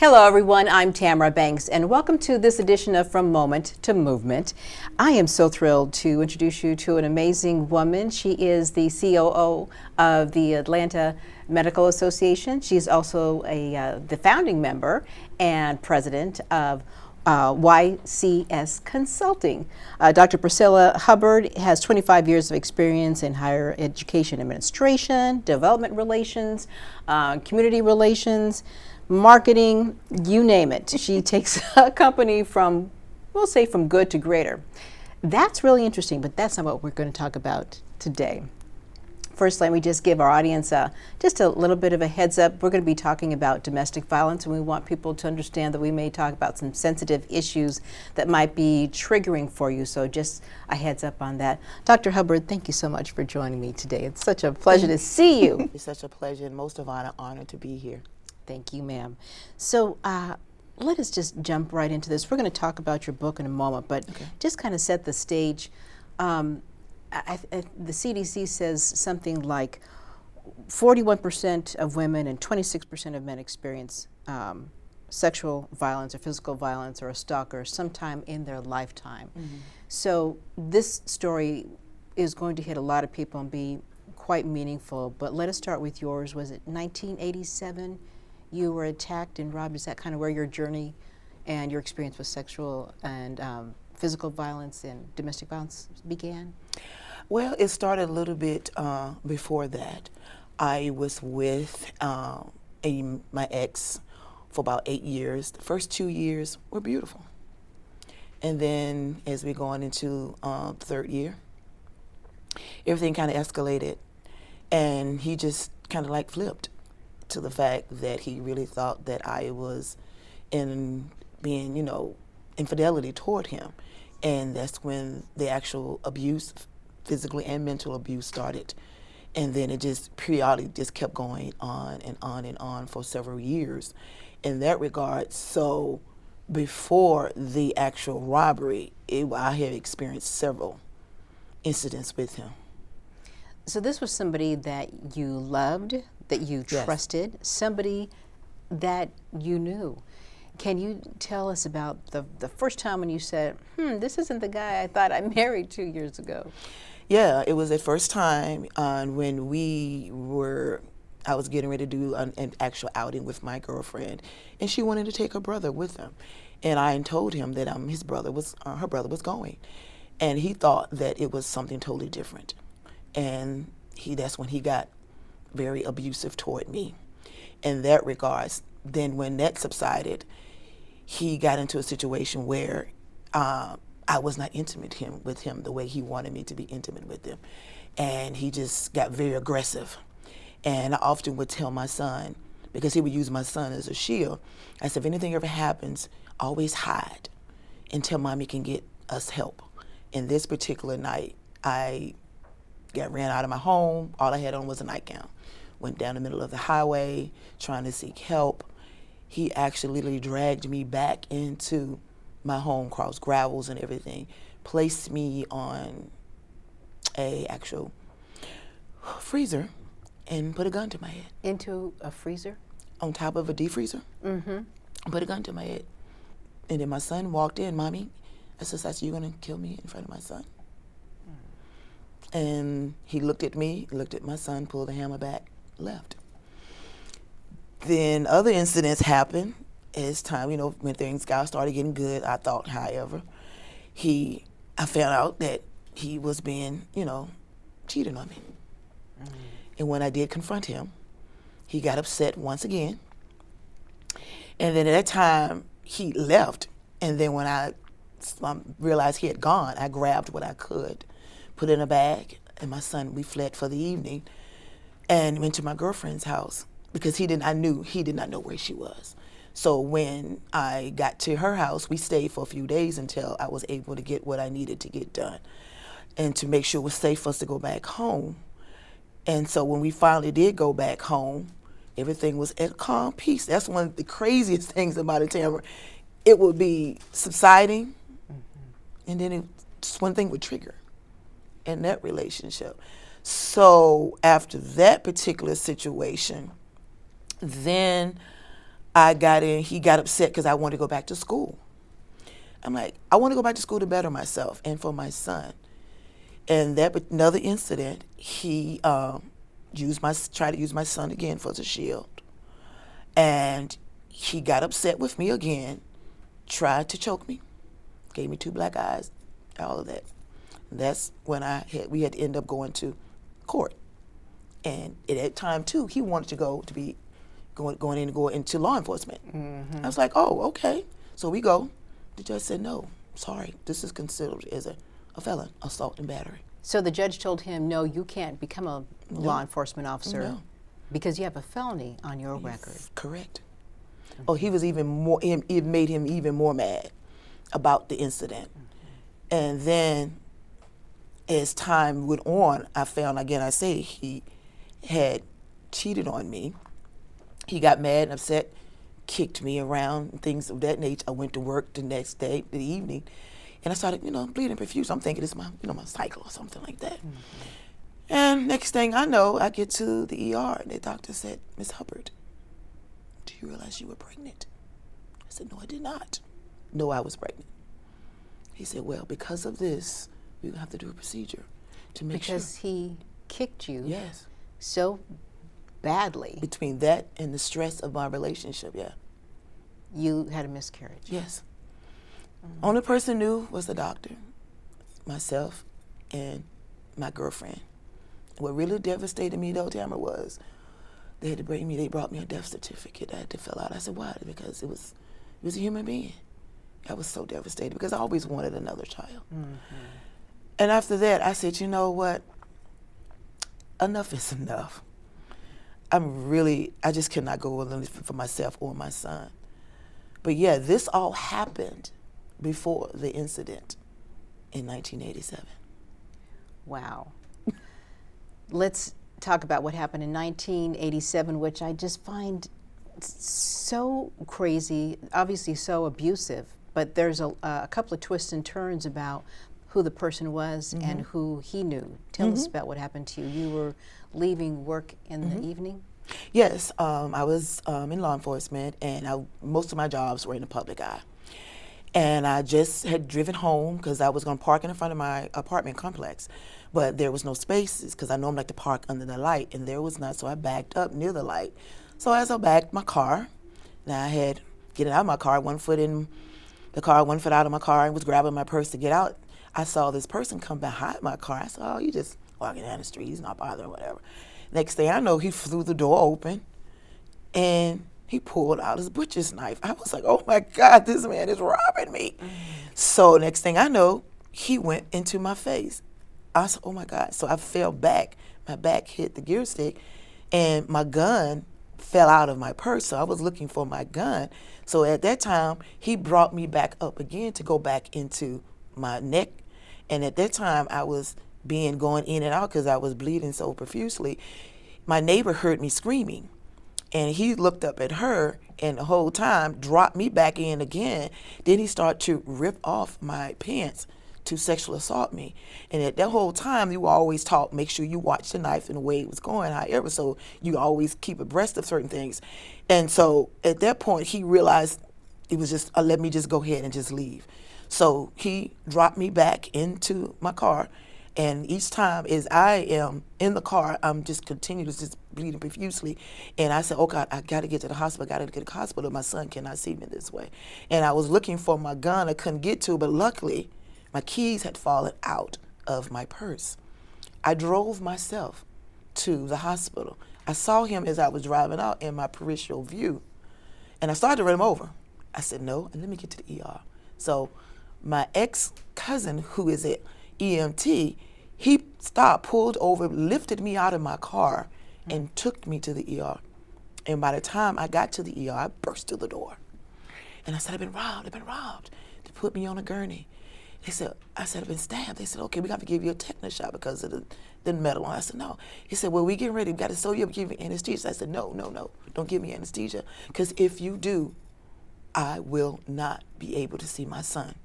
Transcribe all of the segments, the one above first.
Hello everyone, I'm Tamara Banks and welcome to this edition of From Moment to Movement. I am so thrilled to introduce you to an amazing woman. She is the COO of the Atlanta Medical Association. She's also the founding member and president of YCS Consulting. Dr. Priscilla Hubbard has 25 years of experience in higher education administration, development relations, community relations, marketing, you name it. She takes a company from, we'll say, from good to greater. That's really interesting, but that's not what we're going to talk about today. First, let me just give our audience just a little bit of a heads up. We're going to be talking about domestic violence, and we want people to understand that we may talk about some sensitive issues that might be triggering for you. So just a heads up on that. Dr. Hubbard, thank you so much for joining me today. It's such a pleasure to see you. It's such a pleasure and most of all an honor to be here. Thank you, ma'am. So let us just jump right into this. We're going to talk about your book in a moment, but just kind of set the stage. The CDC says something like 41% of women and 26% of men experience sexual violence or physical violence or a stalker sometime in their lifetime. Mm-hmm. So this story is going to hit a lot of people and be quite meaningful, but let us start with yours. Was it 1987? You were attacked and robbed. Is that kind of where your journey and your experience with sexual and physical violence and domestic violence began? Well, it started a little bit before that. I was with my ex for about 8 years. The first 2 years were beautiful. And then as we go on into the third year, everything kind of escalated. And he just kind of like flipped to the fact that he really thought that I was being, infidelity toward him. And that's when the actual abuse, physically and mental abuse, started. And then it just periodically just kept going on and on and on for several years in that regard. So before the actual robbery, I had experienced several incidents with him. So this was somebody that you loved, that you trusted, somebody that you knew. Can you tell us about the first time when you said, this isn't the guy I thought I married 2 years ago? Yeah, it was the first time when I was getting ready to do an actual outing with my girlfriend, and she wanted to take her brother with them. And I told him that her brother was going. And he thought that it was something totally different. And that's when he got very abusive toward me in that regards. Then when that subsided, he got into a situation where I was not intimate with him the way he wanted me to be intimate with him. And he just got very aggressive. And I often would tell my son, because he would use my son as a shield, I said, if anything ever happens, always hide until mommy can get us help. In this particular night, I ran out of my home. All I had on was a nightgown. Went down the middle of the highway trying to seek help. He actually literally dragged me back into my home, crossed gravels and everything, placed me on a actual freezer and put a gun to my head. Into a freezer? On top of a deep freezer. Mm-hmm. Put a gun to my head. And then my son walked in, Mommy, I said, you're gonna kill me in front of my son? And he looked at me, looked at my son, pulled the hammer back, left. Then other incidents happened as time, when things started getting good. I thought, however, I found out that he was being, cheating on me. Mm. And when I did confront him, he got upset once again. And then at that time, he left. And then when I realized he had gone, I grabbed what I could, put it in a bag, and my son, we fled for the evening and went to my girlfriend's house because I knew he did not know where she was. So when I got to her house, we stayed for a few days until I was able to get what I needed to get done and to make sure it was safe for us to go back home. And so when we finally did go back home, everything was at calm peace. That's one of the craziest things about it, Tamara. It would be subsiding, and then just one thing would trigger in that relationship. So after that particular situation, then I got in, he got upset because I wanted to go back to school. I'm like, I want to go back to school to better myself and for my son. And that another incident, he tried to use my son again for the shield. And he got upset with me again, tried to choke me, gave me 2 black eyes, all of that. And that's when we had to end up going to court. And at that time too, he wanted to go into law enforcement. I was like, oh, okay. So we go. The judge said, no, sorry, this is considered as a felon, assault and battery. So the judge told him, no, you can't become a law enforcement officer because you have a felony on your record. Correct. Oh, he was even more, it made him even more mad about the incident. And then as time went on, I found, again, I say he had cheated on me. He got mad and upset, kicked me around, and things of that nature. I went to work the next day, the evening, and I started, bleeding profuse. I'm thinking it's my, my cycle or something like that. And next thing I know, I get to the ER, and the doctor said, Miss Hubbard, do you realize you were pregnant? I said, no, I did not. No, I was pregnant. He said, well, because of this, we're gonna have to do a procedure to make sure. Because he kicked you Yes. so badly. Between that and the stress of my relationship, You had a miscarriage. Yes. Only person knew was the doctor, myself, and my girlfriend. What really devastated me though, Tamara, was they brought me a death certificate I had to fill out. I said, why? Because it was a human being. I was so devastated because I always wanted another child. And after that, I said, you know what? Enough is enough. I just cannot go on for myself or my son. But yeah, this all happened before the incident in 1987. Wow. Let's talk about what happened in 1987, which I just find so crazy, obviously so abusive, but there's a couple of twists and turns about who the person was and who he knew. Tell us about what happened to you. You were leaving work in the evening? Yes, I was in law enforcement, and most of my jobs were in the public eye. And I just had driven home because I was going to park in front of my apartment complex, but there was no spaces because I normally like to park under the light, and there was not, so I backed up near the light. So as I backed my car, and I had getting out of my car, 1 foot in the car, 1 foot out of my car, and was grabbing my purse to get out, I saw this person come behind my car. I said, oh, you just walking down the street, he's not bothering, whatever. Next thing I know, he flew the door open, and he pulled out his butcher's knife. I was like, oh my God, this man is robbing me. So next thing I know, he went into my face. I said, oh my God. So I fell back. My back hit the gear stick, and my gun fell out of my purse. So I was looking for my gun. So at that time, he brought me back up again to go back into my neck. And at that time, I was going in and out because I was bleeding so profusely. My neighbor heard me screaming, and he looked up at her, and the whole time dropped me back in again. Then he started to rip off my pants to sexual assault me. And at that whole time, you were always taught, make sure you watch the knife and the way it was going, however, so you always keep abreast of certain things. And so at that point, he realized it was just, let me just go ahead and just leave. So he dropped me back into my car, and each time as I am in the car, I'm just continuously just bleeding profusely. And I said, oh God, I got to get to the hospital. I got to get to the hospital. My son cannot see me this way. And I was looking for my gun. I couldn't get to it, but luckily, my keys had fallen out of my purse. I drove myself to the hospital. I saw him as I was driving out in my peripheral view, and I started to run him over. I said, no, and let me get to the ER. So my ex-cousin, who is at EMT, he stopped, pulled over, lifted me out of my car, and took me to the ER. And by the time I got to the ER, I burst through the door. And I said, I've been robbed. They put me on a gurney. I said, I've been stabbed. They said, okay, we got to give you a tetanus shot because of the metal. I said, no. He said, well, we getting ready. We got to sew you up, give you anesthesia. I said, no, don't give me anesthesia, because if you do, I will not be able to see my son.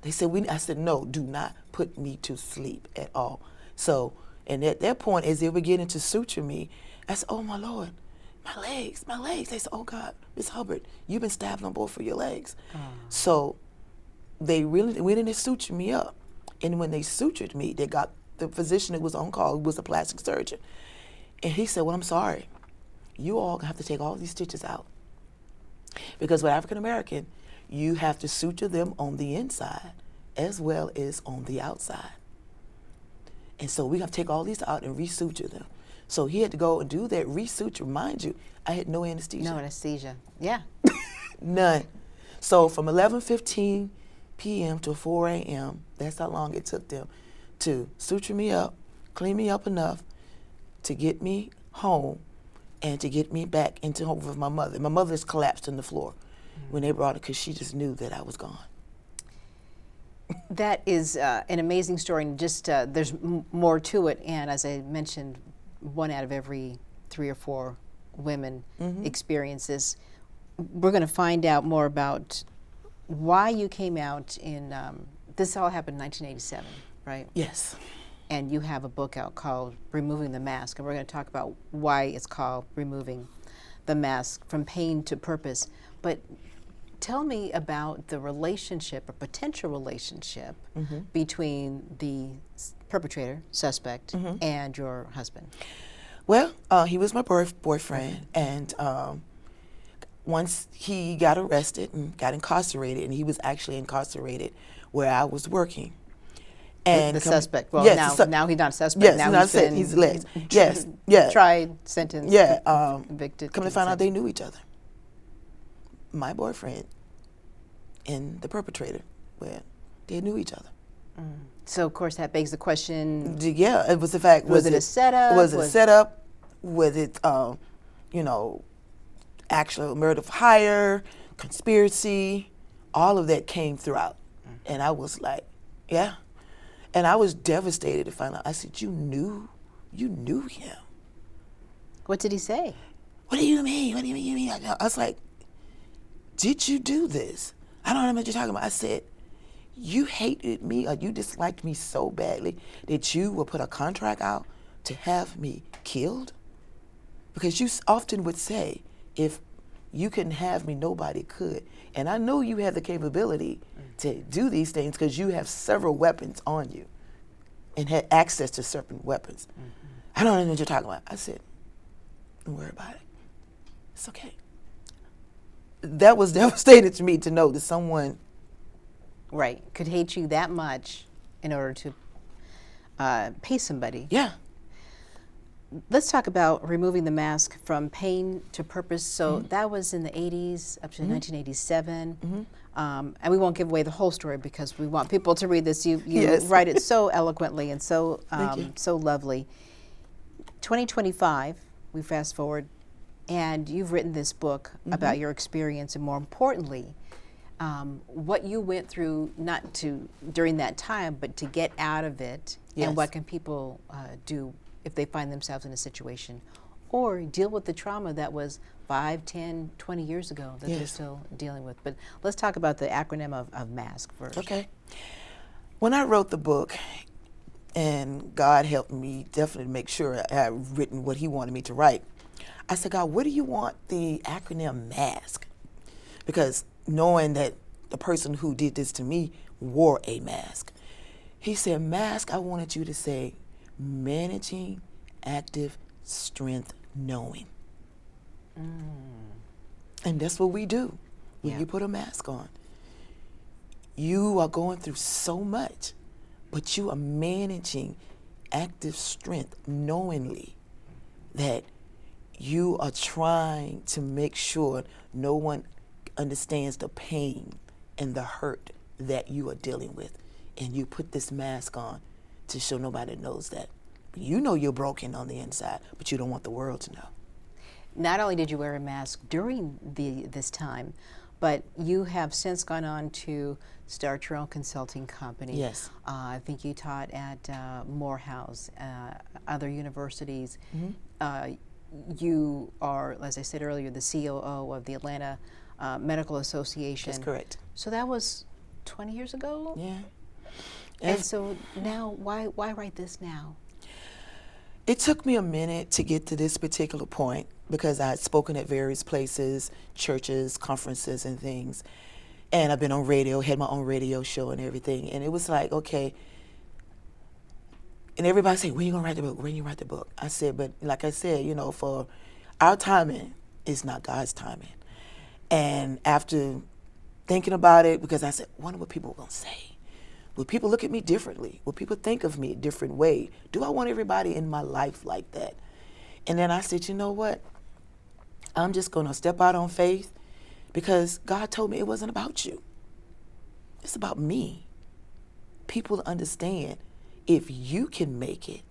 They said, I said, no, do not put me to sleep at all. So, and at that point, as they were getting to suture me, I said, oh my Lord, my legs, my legs. They said, oh God, Miss Hubbard, you've been stabbed on both of your legs. So they really went in and sutured me up. And when they sutured me, they got the physician that was on call, who was a plastic surgeon. And he said, well, I'm sorry. You all have to take all these stitches out. Because with African American, you have to suture them on the inside as well as on the outside. And so we have to take all these out and resuture them. So he had to go and do that resuture. Mind you, I had no anesthesia. No anesthesia. Yeah. None. So from 11:15 p.m. to 4 a.m., that's how long it took them to suture me up, clean me up enough to get me home and to get me back into home with my mother. My mother just collapsed on the floor when they brought her because she just knew that I was gone. That is an amazing story, and just there's more to it. And as I mentioned, 1 out of every 3 or 4 women experiences. We're going to find out more about why you came out in, this all happened in 1987, right? Yes. And you have a book out called Removing the Mask, and we're going to talk about why it's called Removing the Mask, From Pain to Purpose. But tell me about the relationship, or potential relationship, between the perpetrator, suspect, and your husband. Well, he was my boyfriend, and once he got arrested and got incarcerated, and he was actually incarcerated where I was working. And The suspect. Well, yes, now he's not a suspect. Yes, now he's led. Yes, yeah. Tried, sentenced, Yeah, convicted. come to find out they knew each other. My boyfriend and the perpetrator, well, they knew each other. So, of course, that begs the question. Yeah, it was the fact. Was it a setup? Was it a setup? Was it, actual murder for hire, conspiracy? All of that came throughout. And I was like, yeah. And I was devastated to find out. I said, you knew him. What did he say? What do you mean? What do you mean? I was like, did you do this? I don't know what you're talking about. I said, you hated me, or you disliked me so badly that you would put a contract out to have me killed? Because you often would say, if you couldn't have me, nobody could. And I know you have the capability to do these things because you have several weapons on you and had access to certain weapons. I don't know what you're talking about. I said, don't worry about it. It's okay. That was devastating to me to know that someone could hate you that much in order to pay somebody. Yeah. Let's talk about removing the mask from pain to purpose. So that was in the 80s up to 1987. And we won't give away the whole story because we want people to read this. You Yes. write it so eloquently and so Thank you. so lovely. 2025, we fast forward, and you've written this book about your experience, and more importantly, what you went through, not to during that time, but to get out of it. Yes. And what can people do if they find themselves in a situation, or deal with the trauma that was 5, 10, 20 years ago that they're Yes. still dealing with. But let's talk about the acronym of MASK first. Okay. When I wrote the book, and God helped me definitely make sure I had written what he wanted me to write, I said, God, what do you want the acronym MASK? Because knowing that the person who did this to me wore a mask. He said, MASK, I wanted you to say, managing active strength knowing. And that's what we do when you put a mask on. You are going through so much, but you are managing active strength knowingly that you are trying to make sure no one understands the pain and the hurt that you are dealing with. And you put this mask on to show nobody knows that. You know you're broken on the inside, but you don't want the world to know. Not only did you wear a mask during this time, but you have since gone on to start your own consulting company. Yes. I think you taught at Morehouse, other universities. You are, as I said earlier, the COO of the Atlanta Medical Association. That's correct. So that was 20 years ago? Yeah. And so now, why write this now? It took me a minute to get to this particular point because I had spoken at various places, churches, conferences, and things. And I've been on radio, had my own radio show and everything. And it was like, okay. And everybody say, when you going to write the book? When you write the book? I said, but like I said, you know, for our timing, it's not God's timing. And after thinking about it, because I said, wonder what people are going to say. Will people look at me differently? Will people think of me a different way? Do I want everybody in my life like that? And then I said, you know what? I'm just going to step out on faith because God told me it wasn't about you. It's about me. People understand if you can make it,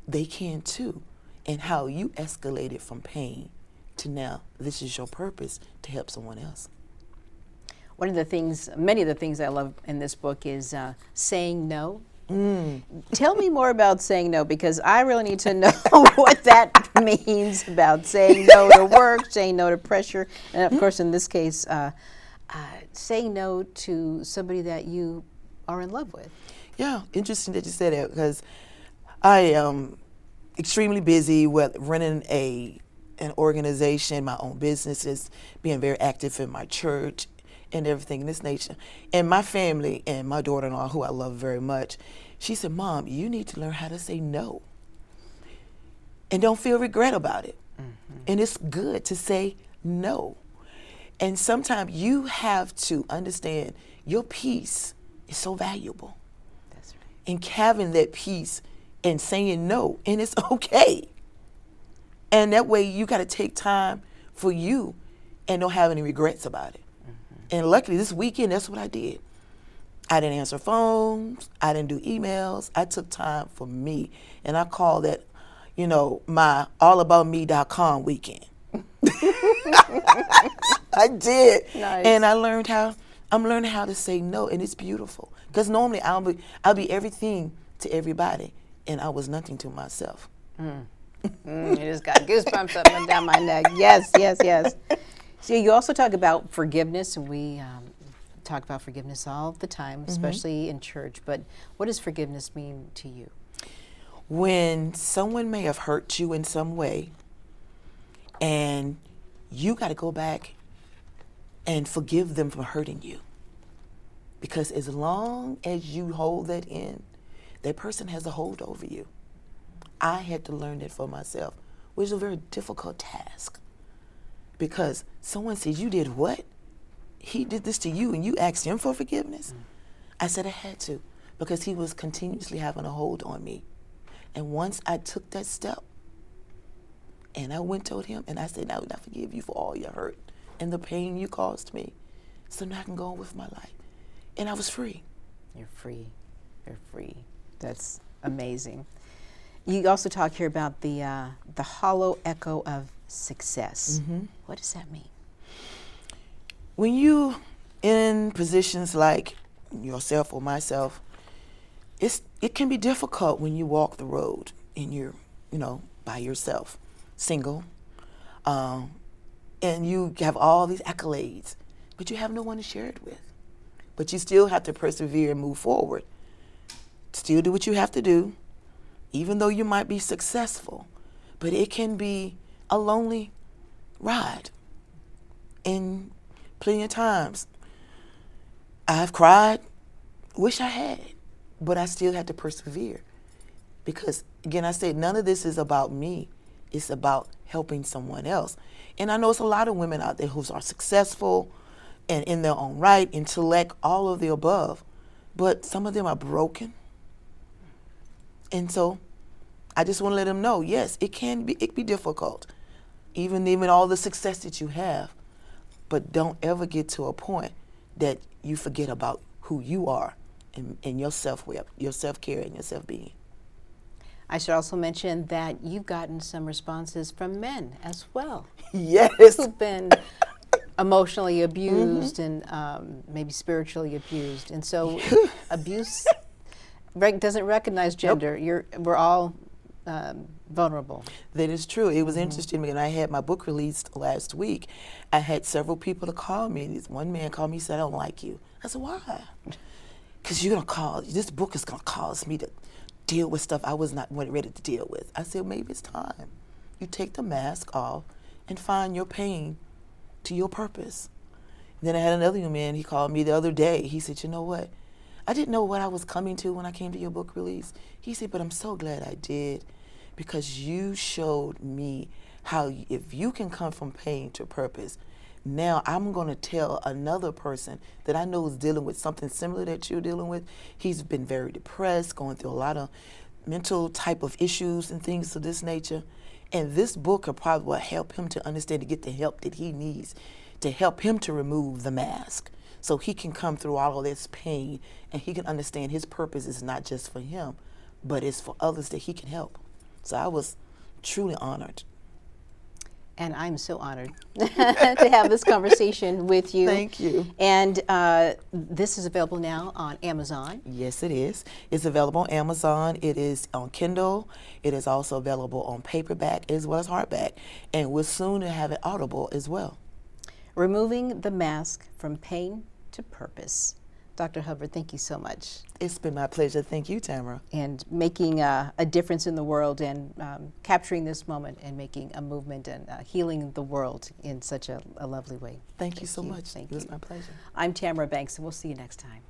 they can too. And how you escalated from pain to now, this is your purpose to help someone else. One of the things, many of the things I love in this book is saying no. Tell me more about saying no, because I really need to know what that means about saying no to work, saying no to pressure, and of course in this case, saying no to somebody that you are in love with. Yeah, interesting that you said that because I am extremely busy with running an organization, my own businesses, being very active in my church, and everything in this nature. And my family and my daughter-in-law, who I love very much, she said, Mom, you need to learn how to say no. And don't feel regret about it. Mm-hmm. And it's good to say no. And sometimes you have to understand your peace is so valuable. That's right. And having that peace and saying no, and it's okay. And that way you got to take time for you and don't have any regrets about it. And luckily this weekend, that's what I did. I didn't answer phones. I didn't do emails. I took time for me. And I call that, you know, my allaboutme.com weekend. I did. Nice. And I'm learning how to say no, and it's beautiful. Because normally I'll be everything to everybody, and I was nothing to myself. You just got goosebumps up and down my neck. Yes, yes, yes. So you also talk about forgiveness, and we talk about forgiveness all the time, especially in church. But what does forgiveness mean to you? When someone may have hurt you in some way, and you got to go back and forgive them for hurting you. Because as long as you hold that in, that person has a hold over you. I had to learn that for myself, which is a very difficult task. Because someone says, you did what? He did this to you and you asked him for forgiveness? I said I had to, because he was continuously having a hold on me. And once I took that step, and I went told him, and I said, now I forgive you for all your hurt and the pain you caused me. So now I can go on with my life. And I was free. You're free. You're free. That's amazing. You also talk here about the hollow echo of success. What does that mean? When you in positions like yourself or myself, it can be difficult when you walk the road and you're, by yourself, single, and you have all these accolades, but you have no one to share it with. But you still have to persevere and move forward. Still do what you have to do, even though you might be successful, but it can be a lonely ride. And plenty of times, I've cried, wish I had, but I still had to persevere. Because, again, I said, none of this is about me. It's about helping someone else. And I know it's a lot of women out there who are successful and in their own right, intellect, all of the above. But some of them are broken. And so I just want to let them know, yes, it can be difficult, even all the success that you have. But don't ever get to a point that you forget about who you are and your self-care and your self-being. I should also mention that you've gotten some responses from men as well. Yes. Who've been emotionally abused and maybe spiritually abused. And so abuse doesn't recognize gender. Nope. We're all vulnerable. That is true. It was interesting when I had my book released last week. I had several people to call me. And one man called me and said, I don't like you. I said, why? Because this book is going to cause me to deal with stuff I was not ready to deal with. I said, maybe it's time. You take the mask off and find your pain to your purpose. Then I had another young man, he called me the other day. He said, you know what? I didn't know what I was coming to when I came to your book release. He said, but I'm so glad I did, because you showed me how if you can come from pain to purpose, now I'm going to tell another person that I know is dealing with something similar that you're dealing with. He's been very depressed, going through a lot of mental type of issues and things of this nature. And this book will probably help him to understand, to get the help that he needs, to help him to remove the mask so he can come through all of this pain and he can understand his purpose is not just for him, but it's for others that he can help. So I was truly honored. And I'm so honored to have this conversation with you. Thank you. And this is available now on Amazon. Yes, it is. It's available on Amazon. It is on Kindle. It is also available on paperback as well as hardback. And we're soon to have it Audible as well. Removing the Mask from Pain to Purpose. Dr. Hubbard, thank you so much. It's been my pleasure. Thank you, Tamara. And making a difference in the world, and capturing this moment and making a movement and healing the world in such a lovely way. Thank you so much. Thank it was you. my pleasure. I'm Tamara Banks, and we'll see you next time.